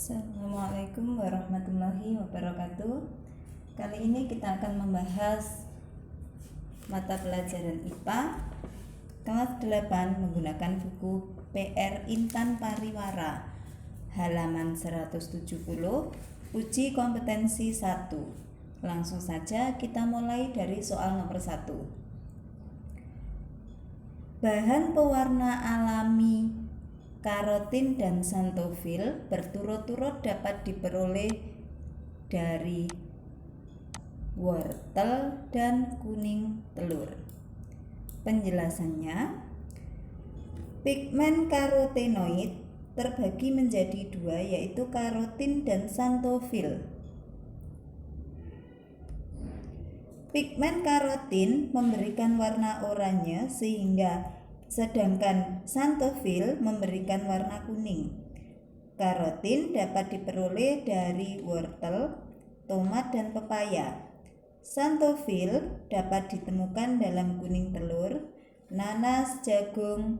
Assalamualaikum warahmatullahi wabarakatuh. Kali ini kita akan membahas mata pelajaran IPA kelas 8 menggunakan buku PR Intan Pariwara halaman 170, uji kompetensi 1. Langsung saja kita mulai dari soal nomor 1. Bahan pewarna alami karotin dan xanthofil berturut-turut dapat diperoleh dari wortel dan kuning telur. Penjelasannya, pigmen karotenoid terbagi menjadi dua, yaitu karotin dan xanthofil. Pigmen karotin memberikan warna oranye sedangkan xanthofil memberikan warna kuning. Karotin dapat diperoleh dari wortel, tomat, dan pepaya. Xanthofil dapat ditemukan dalam kuning telur, nanas, jagung,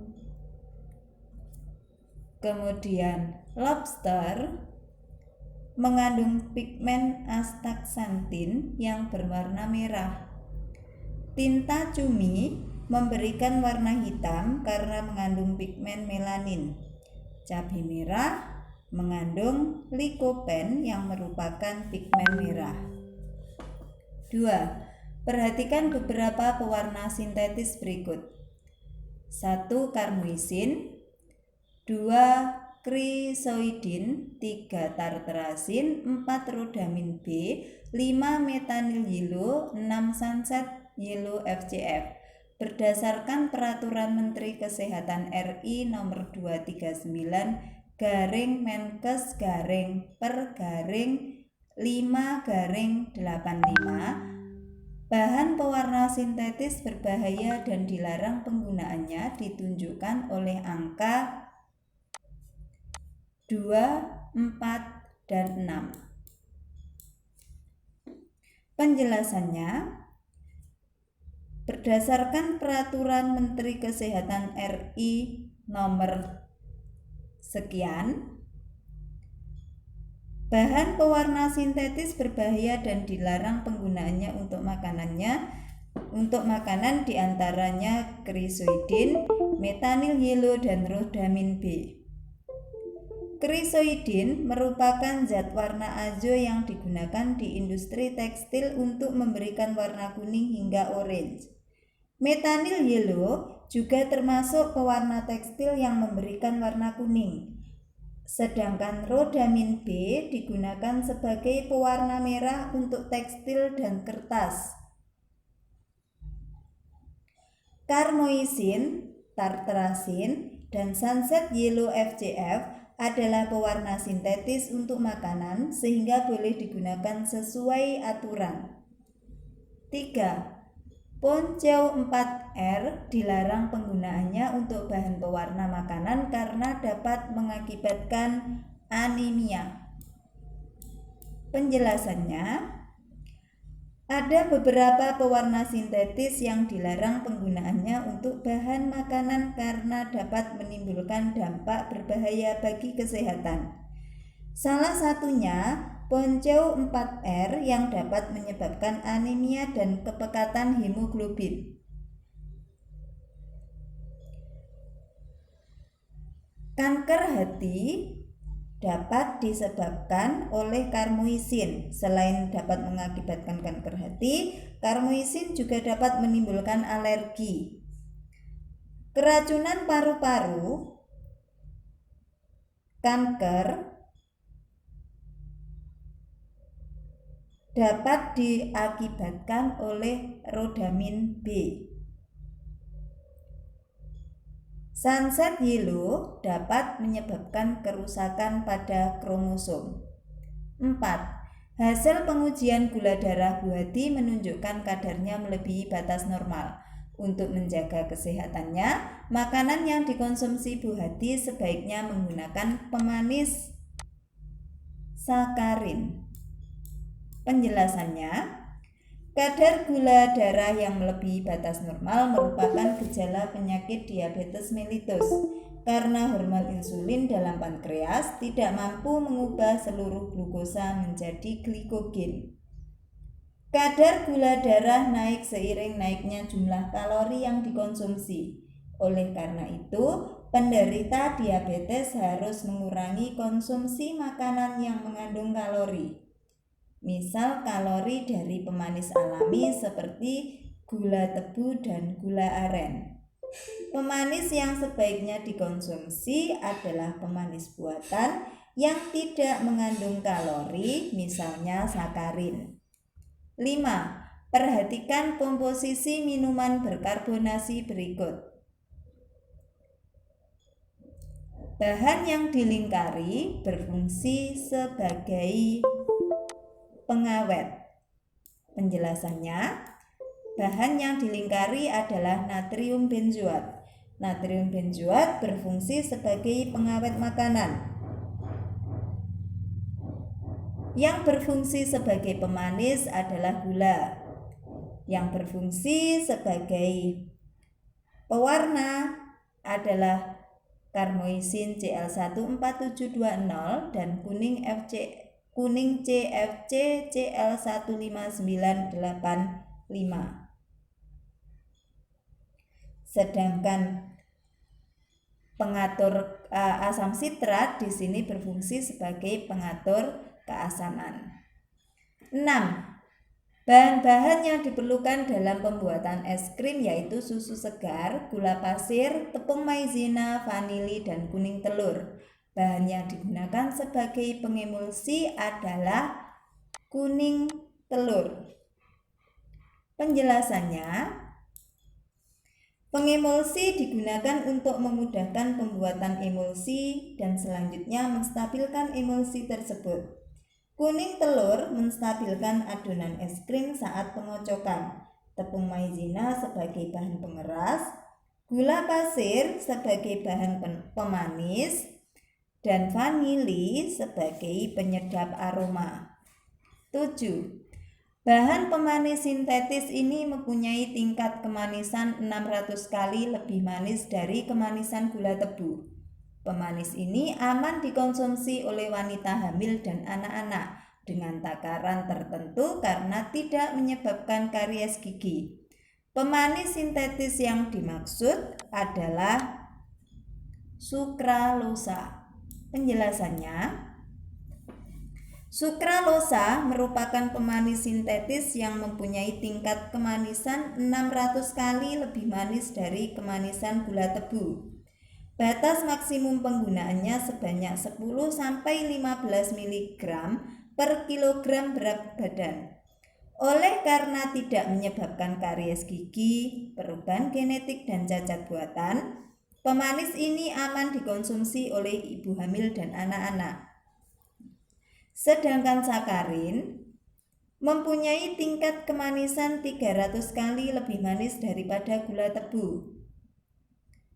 kemudian lobster mengandung pigmen astaxanthin yang berwarna merah. Tinta cumi memberikan warna hitam karena mengandung pigmen melanin. Cabai merah mengandung likopen yang merupakan pigmen merah. 2. Perhatikan beberapa pewarna sintetis berikut. 1. Karmoisin, 2. Chrysoidin, 3. Tartrazin, 4. Rhodamin B, 5. Metanil yellow, 6. Sunset yellow FCF. Berdasarkan Peraturan Menteri Kesehatan RI Nomor 239/per/5/85, bahan pewarna sintetis berbahaya dan dilarang penggunaannya ditunjukkan oleh angka 2, 4, dan 6. Penjelasannya, berdasarkan Peraturan Menteri Kesehatan RI Nomor sekian, bahan pewarna sintetis berbahaya dan dilarang penggunaannya untuk makanan diantaranya chrysoidin, metanil yellow, dan rhodamin B. Chrysoidin merupakan zat warna azo yang digunakan di industri tekstil untuk memberikan warna kuning hingga orange. Metanil yellow juga termasuk pewarna tekstil yang memberikan warna kuning. Sedangkan rhodamin B digunakan sebagai pewarna merah untuk tekstil dan kertas. Karmoisin, tartrazin, dan sunset yellow FCF adalah pewarna sintetis untuk makanan sehingga boleh digunakan sesuai aturan. 3. Ponceu 4R dilarang penggunaannya untuk bahan pewarna makanan karena dapat mengakibatkan anemia. Penjelasannya, ada beberapa pewarna sintetis yang dilarang penggunaannya untuk bahan makanan karena dapat menimbulkan dampak berbahaya bagi kesehatan. Salah satunya Ponceu 4R yang dapat menyebabkan anemia dan kepekatan hemoglobin. Kanker hati dapat disebabkan oleh karmoisin. Selain dapat mengakibatkan kanker hati, karmoisin juga dapat menimbulkan alergi. Keracunan paru-paru, kanker, dapat diakibatkan oleh rhodamin B. Sunset yellow dapat menyebabkan kerusakan pada kromosom. 4. Hasil pengujian gula darah Bu Hadi menunjukkan kadarnya melebihi batas normal. Untuk menjaga kesehatannya, makanan yang dikonsumsi Bu Hadi sebaiknya menggunakan pemanis sakarin. Penjelasannya, kadar gula darah yang melebihi batas normal merupakan gejala penyakit diabetes mellitus. karena hormon insulin dalam pankreas tidak mampu mengubah seluruh glukosa menjadi glikogen. Kadar gula darah naik seiring naiknya jumlah kalori yang dikonsumsi. Oleh karena itu, penderita diabetes harus mengurangi konsumsi makanan yang mengandung kalori. Misal kalori dari pemanis alami seperti gula tebu dan gula aren. Pemanis yang sebaiknya dikonsumsi adalah pemanis buatan yang tidak mengandung kalori, misalnya sakarin. 5. Perhatikan komposisi minuman berkarbonasi berikut. Bahan yang dilingkari berfungsi sebagai pengawet. Penjelasannya, bahan yang dilingkari adalah natrium benzoat. Natrium benzoat berfungsi sebagai pengawet makanan. Yang berfungsi sebagai pemanis adalah gula. Yang berfungsi sebagai pewarna adalah karmoisin Cl14720 dan kuning CFC Cl15985. Sedangkan pengatur asam sitrat di sini berfungsi sebagai pengatur keasaman. 6. Bahan-bahan yang diperlukan dalam pembuatan es krim yaitu susu segar, gula pasir, tepung maizena, vanili, dan kuning telur. Bahan yang digunakan sebagai pengemulsi adalah kuning telur. Penjelasannya, pengemulsi digunakan untuk memudahkan pembuatan emulsi dan selanjutnya menstabilkan emulsi tersebut. Kuning telur menstabilkan adonan es krim saat pengocokan, tepung maizena sebagai bahan pengeras, gula pasir sebagai bahan pemanis, dan vanili sebagai penyedap aroma. 7. Bahan pemanis sintetis ini mempunyai tingkat kemanisan 600 kali lebih manis dari kemanisan gula tebu. Pemanis ini aman dikonsumsi oleh wanita hamil dan anak-anak dengan takaran tertentu karena tidak menyebabkan karies gigi. Pemanis sintetis yang dimaksud adalah sukralosa. Penjelasannya, sukralosa merupakan pemanis sintetis yang mempunyai tingkat kemanisan 600 kali lebih manis dari kemanisan gula tebu. Batas maksimum penggunaannya sebanyak 10-15 mg per kilogram berat badan. Oleh karena tidak menyebabkan karies gigi, perubahan genetik, dan cacat buatan, pemanis ini aman dikonsumsi oleh ibu hamil dan anak-anak. Sedangkan sakarin mempunyai tingkat kemanisan 300 kali lebih manis daripada gula tebu.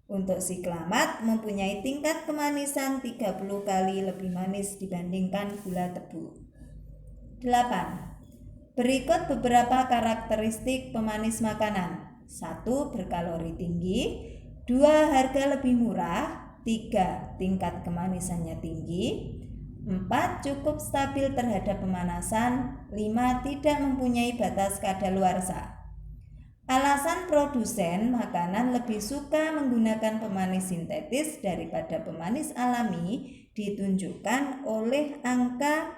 Untuk siklamat mempunyai tingkat kemanisan 30 kali lebih manis dibandingkan gula tebu. 8. Berikut beberapa karakteristik pemanis makanan. 1. Berkalori tinggi. 2. Harga lebih murah. 3. Tingkat kemanisannya tinggi. 4. Cukup stabil terhadap pemanasan. 5. Tidak mempunyai batas kadaluarsa. Alasan produsen makanan lebih suka menggunakan pemanis sintetis daripada pemanis alami ditunjukkan oleh angka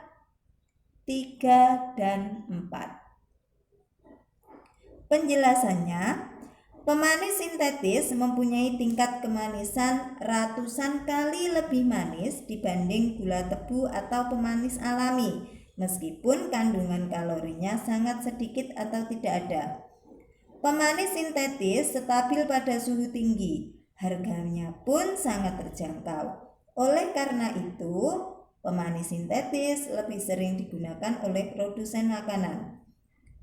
3 dan 4. Penjelasannya, pemanis sintetis mempunyai tingkat kemanisan ratusan kali lebih manis dibanding gula tebu atau pemanis alami, meskipun kandungan kalorinya sangat sedikit atau tidak ada. Pemanis sintetis stabil pada suhu tinggi, harganya pun sangat terjangkau. Oleh karena itu, pemanis sintetis lebih sering digunakan oleh produsen makanan.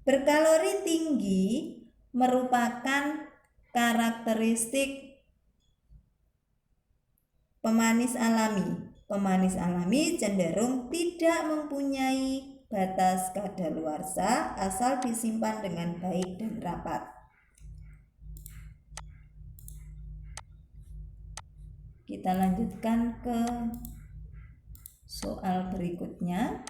Berkalori tinggi merupakan karakteristik pemanis alami. Pemanis alami cenderung tidak mempunyai batas kadaluarsa asal disimpan dengan baik dan rapat. Kita lanjutkan ke soal berikutnya.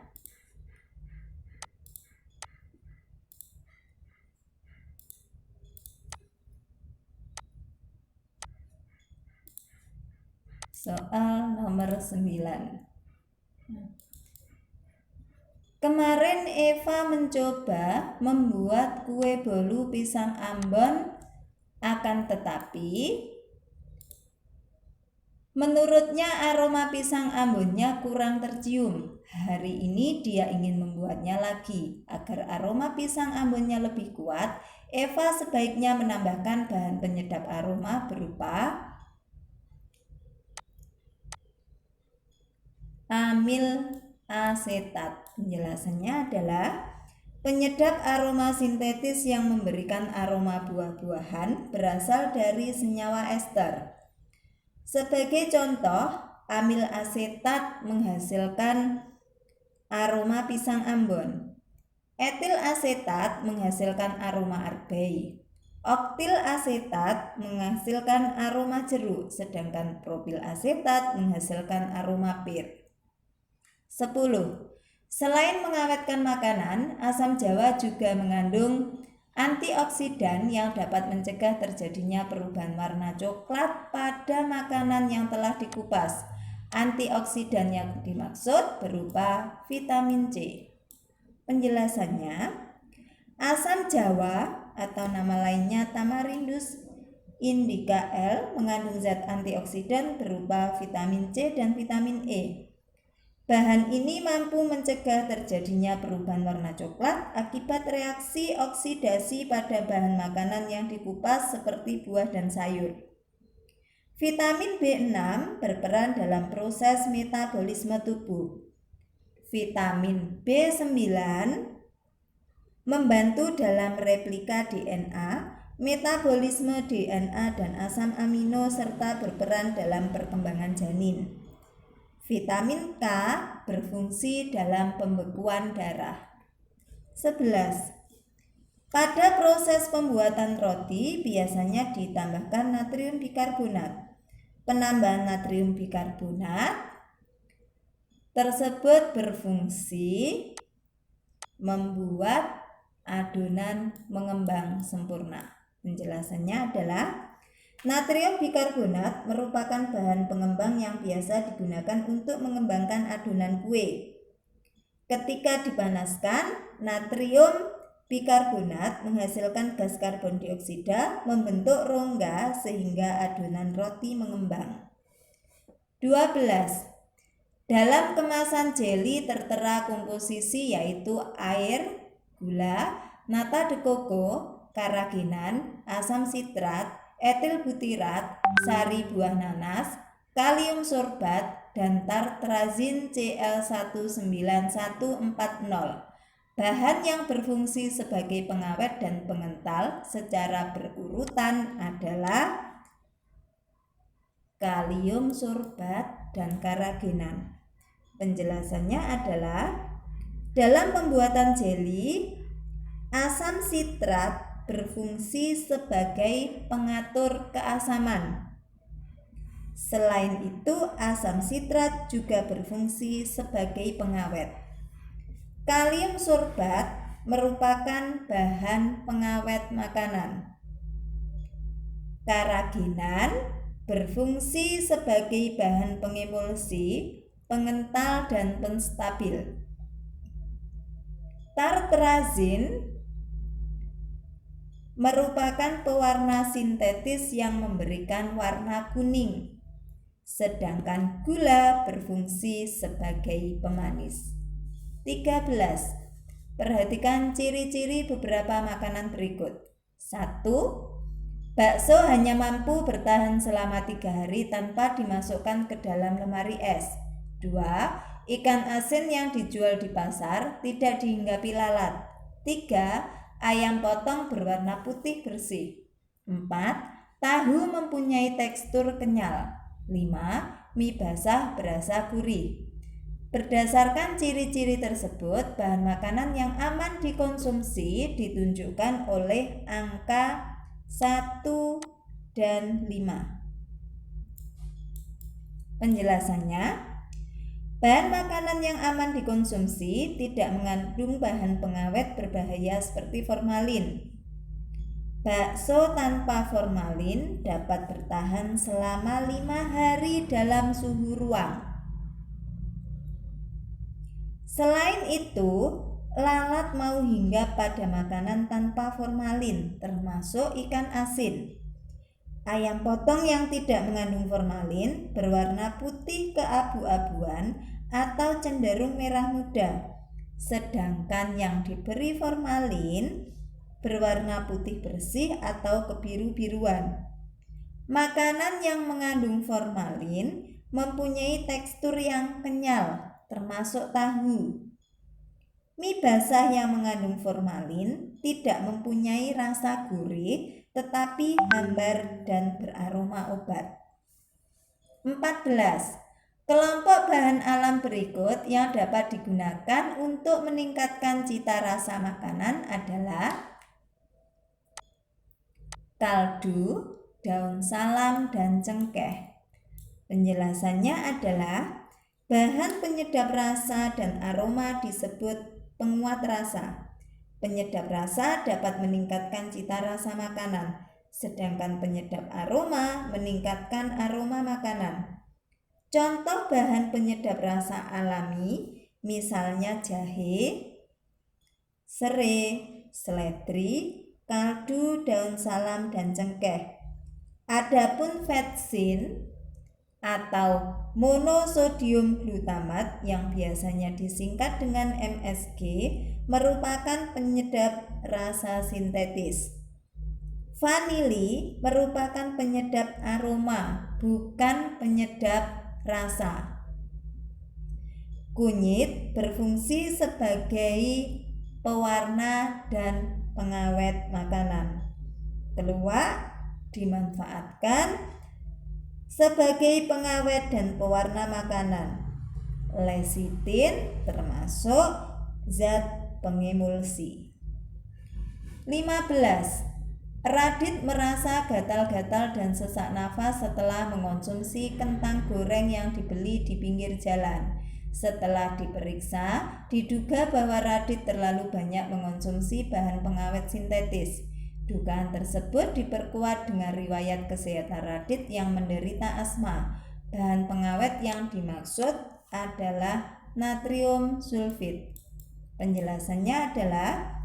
Soal nomor 9. Kemarin Eva mencoba membuat kue bolu pisang Ambon, akan tetapi menurutnya aroma pisang Ambonnya kurang tercium. Hari ini dia ingin membuatnya lagi. Agar aroma pisang Ambonnya lebih kuat, Eva sebaiknya menambahkan bahan penyedap aroma berupa amil asetat. Penjelasannya adalah penyedap aroma sintetis yang memberikan aroma buah-buahan berasal dari senyawa ester. Sebagai contoh, amil asetat menghasilkan aroma pisang Ambon. Etil asetat menghasilkan aroma arbei. Oktil asetat menghasilkan aroma jeruk, sedangkan propil asetat menghasilkan aroma pir. 10. Selain mengawetkan makanan, asam jawa juga mengandung antioksidan yang dapat mencegah terjadinya perubahan warna coklat pada makanan yang telah dikupas. Antioksidan yang dimaksud berupa vitamin C. Penjelasannya, asam jawa atau nama lainnya Tamarindus indica L mengandung zat antioksidan berupa vitamin C dan vitamin E. Bahan ini mampu mencegah terjadinya perubahan warna coklat akibat reaksi oksidasi pada bahan makanan yang dikupas seperti buah dan sayur. Vitamin B6 berperan dalam proses metabolisme tubuh. Vitamin B9 membantu dalam replika DNA, metabolisme DNA dan asam amino serta berperan dalam perkembangan janin. Vitamin K berfungsi dalam pembekuan darah. 11. Pada proses pembuatan roti biasanya ditambahkan natrium bikarbonat. Penambahan natrium bikarbonat tersebut berfungsi membuat adonan mengembang sempurna. Penjelasannya adalah natrium bikarbonat merupakan bahan pengembang yang biasa digunakan untuk mengembangkan adonan kue. Ketika dipanaskan, natrium bikarbonat menghasilkan gas karbon dioksida membentuk rongga sehingga adonan roti mengembang. 12. Dalam kemasan jeli tertera komposisi yaitu air, gula, nata de coco, karagenan, asam sitrat, etil butirat, sari buah nanas, kalium sorbat, dan tartrazin Cl19140. Bahan yang berfungsi sebagai pengawet dan pengental secara berurutan adalah kalium sorbat dan karagenan. Penjelasannya adalah dalam pembuatan jeli, asam sitrat berfungsi sebagai pengatur keasaman. Selain itu, asam sitrat juga berfungsi sebagai pengawet. Kalium sorbat merupakan bahan pengawet makanan. Karagenan berfungsi sebagai bahan pengemulsi, pengental, dan penstabil. Tartrazin merupakan pewarna sintetis yang memberikan warna kuning, sedangkan gula berfungsi sebagai pemanis. 13. Perhatikan ciri-ciri beberapa makanan berikut. 1. Bakso hanya mampu bertahan selama 3 hari tanpa dimasukkan ke dalam lemari es. 2. Ikan asin yang dijual di pasar tidak dihinggapi lalat. 3. Ayam potong berwarna putih bersih. 4. Tahu mempunyai tekstur kenyal. 5. Mie basah berasa gurih. Berdasarkan ciri-ciri tersebut, bahan makanan yang aman dikonsumsi ditunjukkan oleh angka 1 dan 5. Penjelasannya, bahan makanan yang aman dikonsumsi tidak mengandung bahan pengawet berbahaya seperti formalin. Bakso tanpa formalin dapat bertahan selama 5 hari dalam suhu ruang. Selain itu, lalat mau hinggap pada makanan tanpa formalin, termasuk ikan asin. Ayam potong yang tidak mengandung formalin berwarna putih keabu-abuan atau cenderung merah muda, sedangkan yang diberi formalin berwarna putih bersih atau kebiru-biruan. Makanan yang mengandung formalin mempunyai tekstur yang kenyal, termasuk tahu. Mie basah yang mengandung formalin tidak mempunyai rasa gurih, tetapi hambar dan beraroma obat. 14. Kelompok bahan alam berikut yang dapat digunakan untuk meningkatkan cita rasa makanan adalah kaldu, daun salam, dan cengkeh. Penjelasannya adalah bahan penyedap rasa dan aroma disebut penguat rasa. Penyedap rasa dapat meningkatkan cita rasa makanan, sedangkan penyedap aroma meningkatkan aroma makanan. Contoh bahan penyedap rasa alami misalnya jahe, serai, seledri, kaldu, daun salam, dan cengkeh. Adapun vetsin atau monosodium glutamat yang biasanya disingkat dengan MSG merupakan penyedap rasa sintetis. Vanili merupakan penyedap aroma, bukan penyedap rasa. Kunyit berfungsi sebagai pewarna dan pengawet makanan. Keluak dimanfaatkan sebagai pengawet dan pewarna makanan. Lecitin termasuk zat pengemulsi. 15. Radit merasa gatal-gatal dan sesak nafas setelah mengonsumsi kentang goreng yang dibeli di pinggir jalan. Setelah diperiksa, diduga bahwa Radit terlalu banyak mengonsumsi bahan pengawet sintetis. Dugaan tersebut diperkuat dengan riwayat kesehatan Radit yang menderita asma. Bahan pengawet yang dimaksud adalah natrium sulfit. Penjelasannya adalah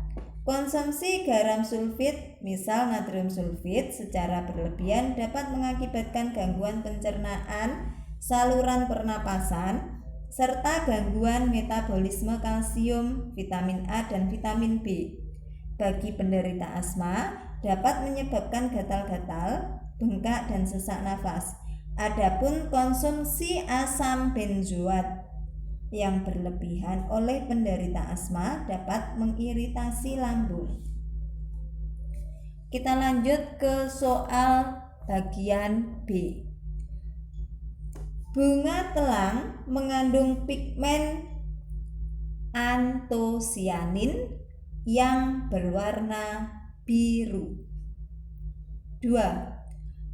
konsumsi garam sulfit, misal natrium sulfit, secara berlebihan dapat mengakibatkan gangguan pencernaan, saluran pernapasan, serta gangguan metabolisme kalsium, vitamin A, dan vitamin B. Bagi penderita asma, dapat menyebabkan gatal-gatal, bengkak, dan sesak nafas. Adapun konsumsi asam benzoat yang berlebihan oleh penderita asma dapat mengiritasi lambung. Kita lanjut ke soal bagian B. Bunga telang mengandung pigmen antosianin yang berwarna biru. 2.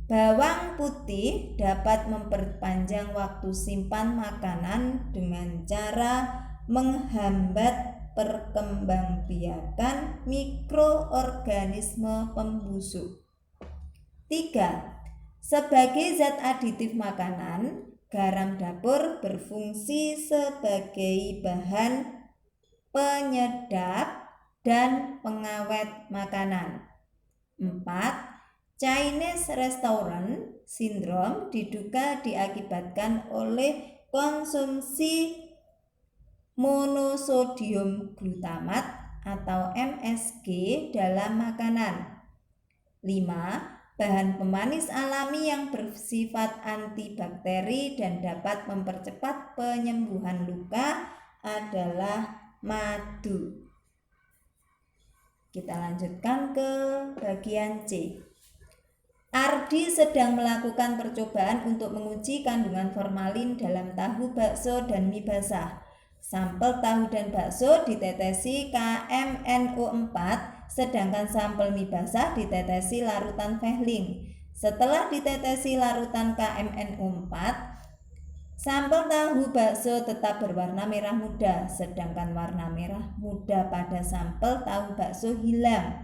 Bawang putih dapat memperpanjang waktu simpan makanan dengan cara menghambat perkembangbiakan mikroorganisme pembusuk. 3. Sebagai zat aditif makanan, garam dapur berfungsi sebagai bahan penyedap dan pengawet makanan. 4. Chinese Restaurant Syndrome diduga diakibatkan oleh konsumsi monosodium glutamat atau MSG dalam makanan. 5. Bahan pemanis alami yang bersifat antibakteri dan dapat mempercepat penyembuhan luka adalah madu. Kita lanjutkan ke bagian C. Ardi sedang melakukan percobaan untuk menguji kandungan formalin dalam tahu, bakso, dan mie basah. Sampel tahu dan bakso ditetesi KMNO4, sedangkan sampel mie basah ditetesi larutan Vehling. Setelah ditetesi larutan KMNO4, Sampel tahu bakso tetap berwarna merah muda, sedangkan warna merah muda pada sampel tahu bakso hilang.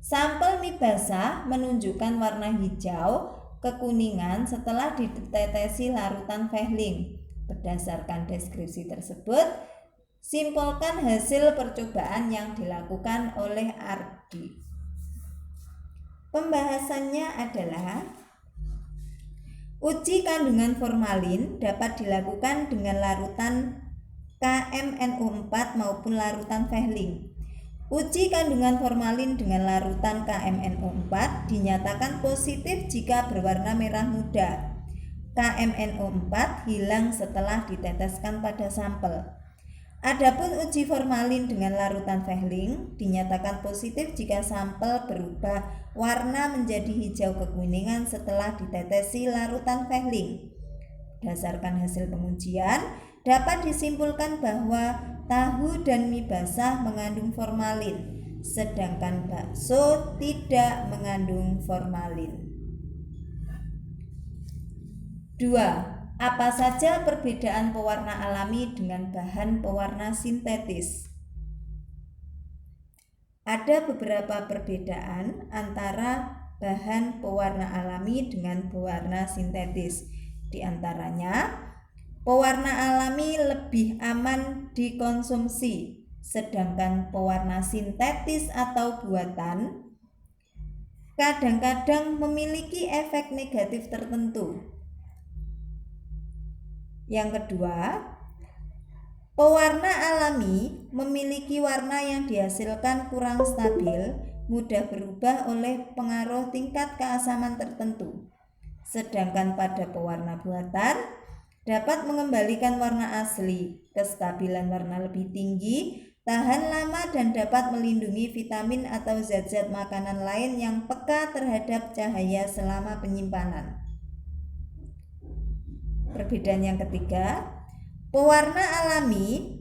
Sampel mie basah menunjukkan warna hijau kekuningan setelah ditetesi larutan Fehling. Berdasarkan deskripsi tersebut, simpulkan hasil percobaan yang dilakukan oleh Ardi. Pembahasannya adalah uji kandungan formalin dapat dilakukan dengan larutan KMNO4 maupun larutan Fehling. Uji kandungan formalin dengan larutan KMNO4 dinyatakan positif jika berwarna merah muda. KMNO4 hilang setelah diteteskan pada sampel. Adapun uji formalin dengan larutan Fehling dinyatakan positif jika sampel berubah warna menjadi hijau kekuningan setelah ditetesi larutan Fehling. Berdasarkan hasil pengujian, dapat disimpulkan bahwa tahu dan mie basah mengandung formalin, sedangkan bakso tidak mengandung formalin. 2. Apa saja perbedaan pewarna alami dengan bahan pewarna sintetis? Ada beberapa perbedaan antara bahan pewarna alami dengan pewarna sintetis. Di antaranya, pewarna alami lebih aman dikonsumsi, sedangkan pewarna sintetis atau buatan kadang-kadang memiliki efek negatif tertentu. Yang kedua, pewarna alami memiliki warna yang dihasilkan kurang stabil, mudah berubah oleh pengaruh tingkat keasaman tertentu. Sedangkan pada pewarna buatan dapat mengembalikan warna asli, kestabilan warna lebih tinggi, tahan lama dan dapat melindungi vitamin atau zat-zat makanan lain yang peka terhadap cahaya selama penyimpanan. Perbedaan yang ketiga, pewarna alami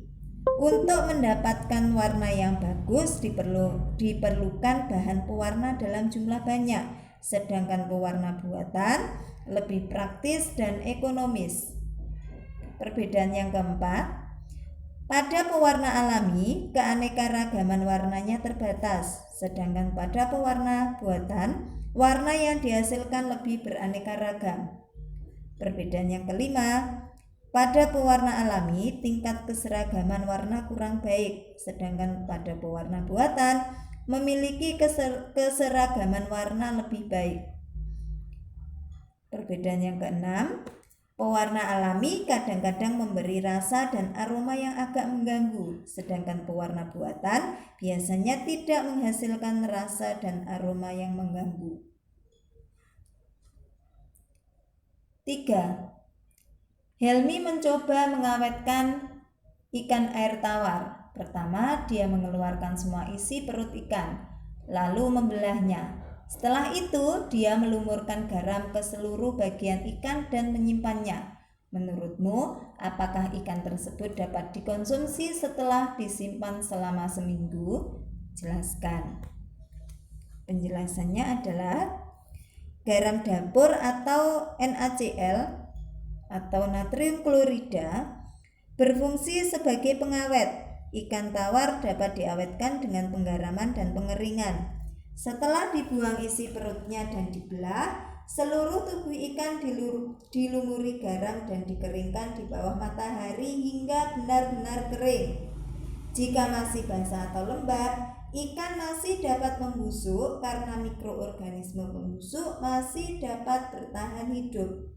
untuk mendapatkan warna yang bagus diperlukan bahan pewarna dalam jumlah banyak, sedangkan pewarna buatan lebih praktis dan ekonomis. Perbedaan yang keempat, pada pewarna alami keanekaragaman warnanya terbatas, sedangkan pada pewarna buatan warna yang dihasilkan lebih beraneka ragam. Perbedaan yang kelima, pada pewarna alami tingkat keseragaman warna kurang baik, sedangkan pada pewarna buatan memiliki keseragaman warna lebih baik. Perbedaan yang keenam, pewarna alami kadang-kadang memberi rasa dan aroma yang agak mengganggu, sedangkan pewarna buatan biasanya tidak menghasilkan rasa dan aroma yang mengganggu. 3. Helmi mencoba mengawetkan ikan air tawar. Pertama, dia mengeluarkan semua isi perut ikan, lalu membelahnya. Setelah itu, dia melumurkan garam ke seluruh bagian ikan dan menyimpannya. Menurutmu, apakah ikan tersebut dapat dikonsumsi setelah disimpan selama seminggu? Jelaskan. Penjelasannya adalah garam dapur atau NaCl atau natrium klorida berfungsi sebagai pengawet. Ikan tawar dapat diawetkan dengan penggaraman dan pengeringan. Setelah dibuang isi perutnya dan dibelah, seluruh tubuh ikan dilumuri garam dan dikeringkan di bawah matahari hingga benar-benar kering. Jika masih basah atau lembab, ikan masih dapat membusuk karena mikroorganisme pembusuk masih dapat bertahan hidup.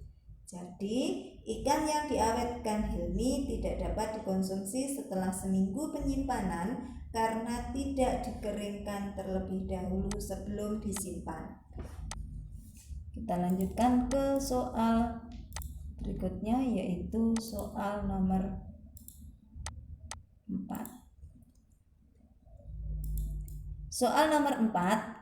Jadi, ikan yang diawetkan Helmi tidak dapat dikonsumsi setelah seminggu penyimpanan karena tidak dikeringkan terlebih dahulu sebelum disimpan. Kita lanjutkan ke soal berikutnya, yaitu soal nomor 4. Soal nomor 4.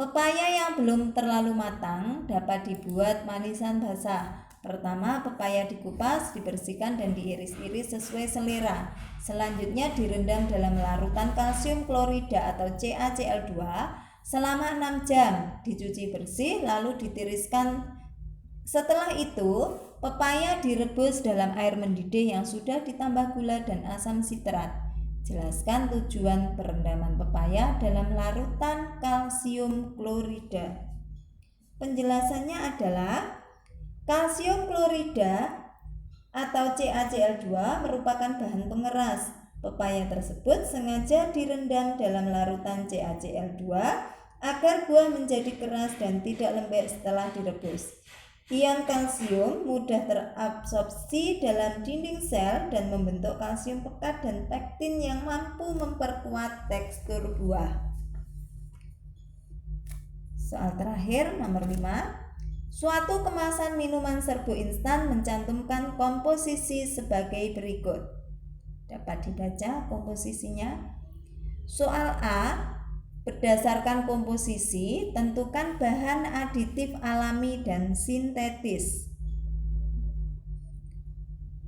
Pepaya yang belum terlalu matang dapat dibuat manisan basah. Pertama, pepaya dikupas, dibersihkan dan diiris-iris sesuai selera. Selanjutnya direndam dalam larutan kalsium klorida atau CaCl2 selama 6 jam. Dicuci bersih lalu ditiriskan. Setelah itu, pepaya direbus dalam air mendidih yang sudah ditambah gula dan asam sitrat. Jelaskan tujuan perendaman pepaya dalam larutan kalsium klorida. Penjelasannya adalah kalsium klorida atau CaCl2 merupakan bahan pengeras. Pepaya tersebut sengaja direndam dalam larutan CaCl2 agar buah menjadi keras dan tidak lembek setelah direbus. Ion kalsium mudah terabsorpsi dalam dinding sel dan membentuk kalsium pekat dan pektin yang mampu memperkuat tekstur buah. Soal terakhir nomor 5. Suatu kemasan minuman serbuk instan mencantumkan komposisi sebagai berikut. Dapat dibaca komposisinya. Soal A, berdasarkan komposisi, tentukan bahan aditif alami dan sintetis.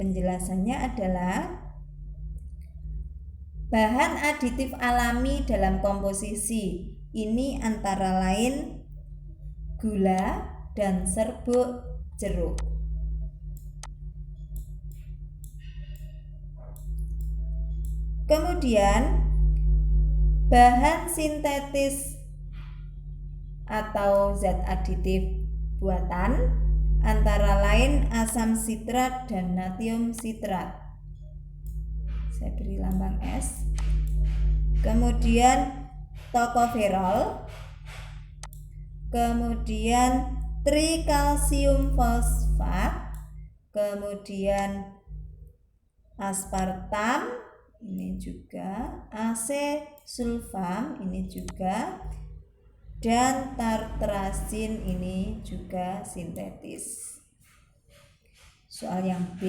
Penjelasannya adalah bahan aditif alami dalam komposisi ini antara lain gula dan serbuk jeruk. Kemudian bahan sintetis atau zat aditif buatan antara lain asam sitrat dan natrium sitrat. Saya beri lambang S. Kemudian tokoferol, kemudian trikalsium fosfat, kemudian aspartam, ini juga asesulfam, ini juga, dan tartrazin, ini juga sintetis. Soal yang B,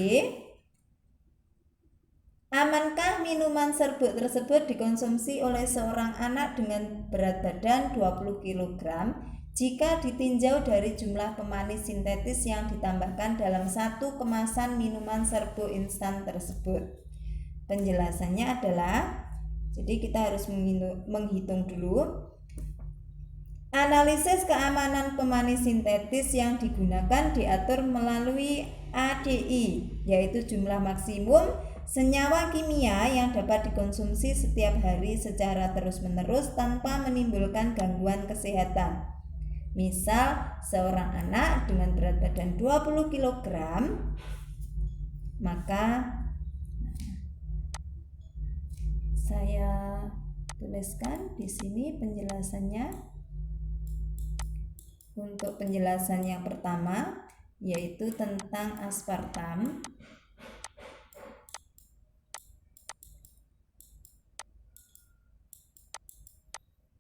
amankah minuman serbuk tersebut dikonsumsi oleh seorang anak dengan berat badan 20 kg jika ditinjau dari jumlah pemanis sintetis yang ditambahkan dalam satu kemasan minuman serbuk instan tersebut? Penjelasannya adalah, jadi kita harus menghitung dulu. Analisis keamanan pemanis sintetis yang digunakan diatur melalui ADI, yaitu jumlah maksimum senyawa kimia yang dapat dikonsumsi setiap hari secara terus-menerus tanpa menimbulkan gangguan kesehatan. Misal, seorang anak dengan berat badan 20 kg, maka saya tuliskan di sini penjelasannya. Untuk penjelasan yang pertama yaitu tentang aspartam.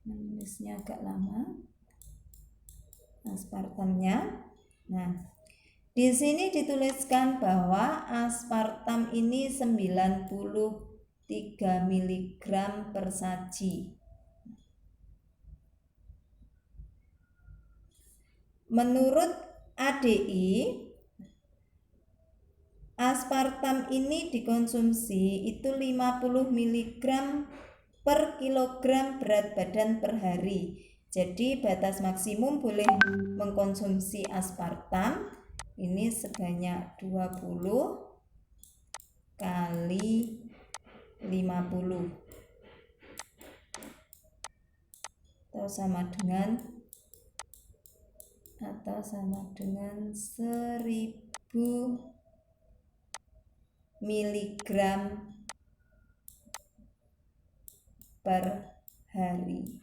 Menulisnya agak lama. Aspartamnya. Nah, di sini dituliskan bahwa aspartam ini 93 mg per saji. Menurut ADI, aspartam ini dikonsumsi itu 50 mg per kilogram berat badan per hari. Jadi batas maksimum boleh mengkonsumsi aspartam ini sebanyak 20 kali 50 atau sama dengan 1000 mg per hari.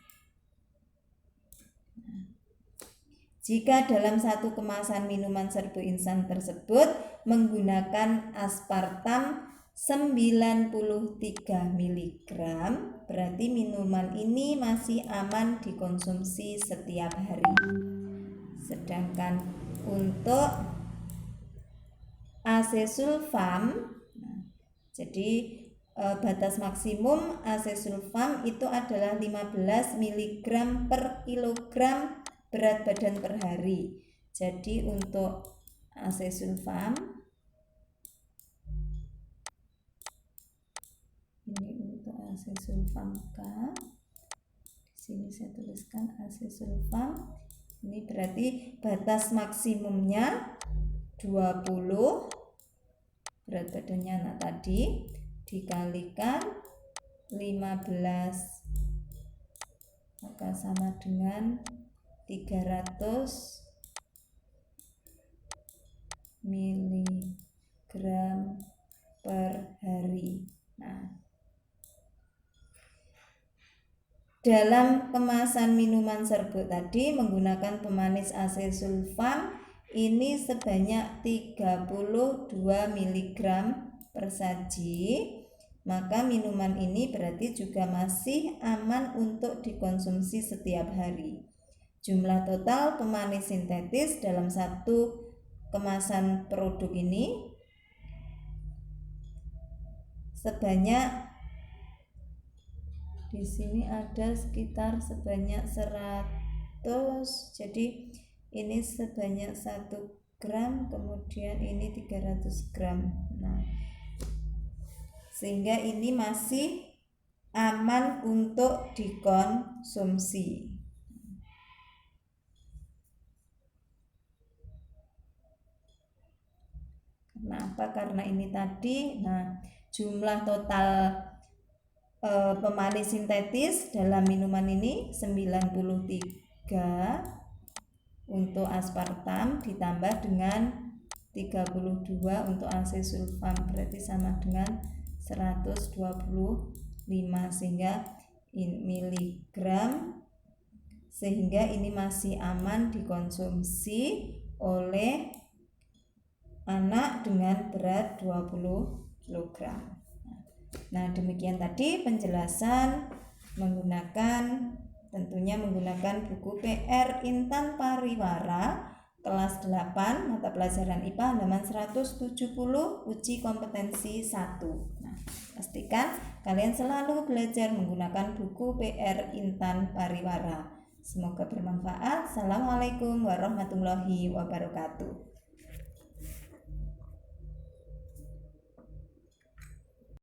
Jika dalam satu kemasan minuman serbuk instan tersebut menggunakan aspartam 93 mg, berarti minuman ini masih aman dikonsumsi setiap hari. Sedangkan untuk asesulfam, jadi batas maksimum asesulfam itu adalah 15 mg per kilogram berat badan per hari. Jadi untuk asesulfam, ini untuk asesulfam K, di sini saya tuliskan asesulfam. Ini berarti batas maksimumnya 20 berat badannya anak tadi dikalikan 15, maka sama dengan 300 miligram per hari. Nah, dalam kemasan minuman serbuk tadi menggunakan pemanis asesulfam ini sebanyak 32 mg per saji, maka minuman ini berarti juga masih aman untuk dikonsumsi setiap hari. Jumlah total pemanis sintetis dalam satu kemasan produk ini sebanyak, di sini ada sekitar sebanyak 100, jadi ini sebanyak 1 gram, kemudian ini 300 gram. Nah, sehingga ini masih aman untuk dikonsumsi. Kenapa? Karena ini tadi, nah, jumlah total pemanis sintetis dalam minuman ini 93 untuk aspartam ditambah dengan 32 untuk asesulfam, berarti sama dengan 125 sehingga miligram, sehingga ini masih aman dikonsumsi oleh anak dengan berat 20 kg. Nah, demikian tadi penjelasan tentunya menggunakan buku PR Intan Pariwara kelas 8 mata pelajaran IPA halaman 170 uji kompetensi 1. Nah, pastikan kalian selalu belajar menggunakan buku PR Intan Pariwara. Semoga bermanfaat. Assalamualaikum warahmatullahi wabarakatuh.